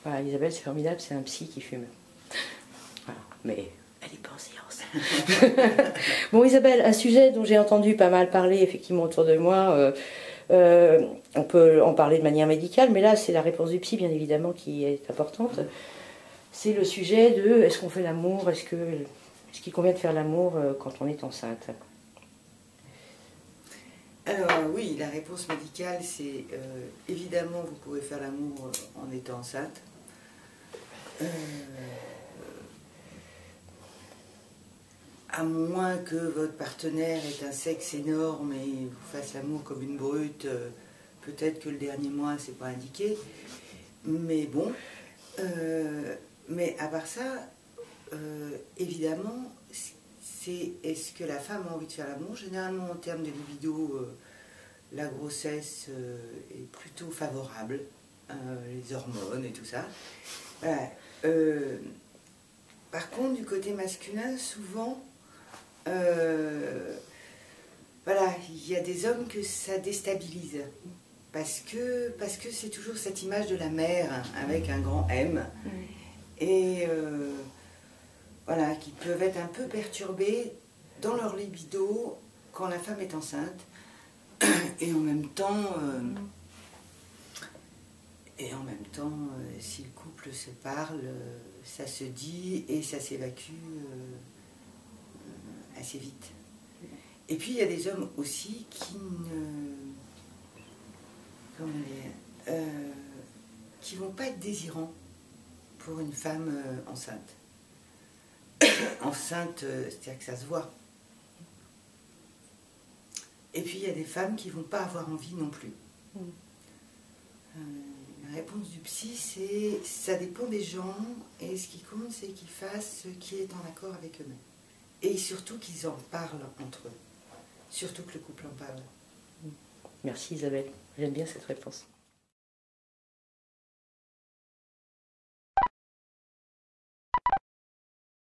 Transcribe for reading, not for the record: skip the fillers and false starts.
Voilà, Isabelle, c'est formidable, c'est un psy qui fume. Voilà. Mais elle n'est pas en séance. Bon, Isabelle, un sujet dont j'ai entendu pas mal parler, effectivement, autour de moi, on peut en parler de manière médicale, mais là, c'est la réponse du psy, bien évidemment, qui est importante. C'est le sujet de est-ce qu'on fait l'amour, est-ce qu'il convient de faire l'amour quand on est enceinte? Alors oui, la réponse médicale, c'est évidemment vous pouvez faire l'amour en étant enceinte. À moins que votre partenaire ait un sexe énorme et vous fasse l'amour comme une brute, peut-être que le dernier mois c'est pas indiqué. Mais bon, mais à part ça, évidemment, c'est est-ce que la femme a envie de faire l'amour? Généralement en termes de libido, la grossesse est plutôt favorable, les hormones et tout ça. Voilà. Par contre, du côté masculin, souvent, voilà, il y a des hommes que ça déstabilise. Parce que c'est toujours cette image de la mère avec un grand M. Et voilà, qui peuvent être un peu perturbés dans leur libido quand la femme est enceinte. Et en même temps, si le couple se parle, ça se dit et ça s'évacue assez vite. Et puis il y a des hommes aussi qui qui vont pas être désirants pour une femme enceinte. Enceinte, c'est-à-dire que ça se voit. Et puis il y a des femmes qui vont pas avoir envie non plus. La réponse du psy, c'est ça dépend des gens, et ce qui compte, c'est qu'ils fassent ce qui est en accord avec eux-mêmes. Et surtout qu'ils en parlent entre eux. Surtout que le couple en parle. Merci Isabelle, j'aime bien cette réponse.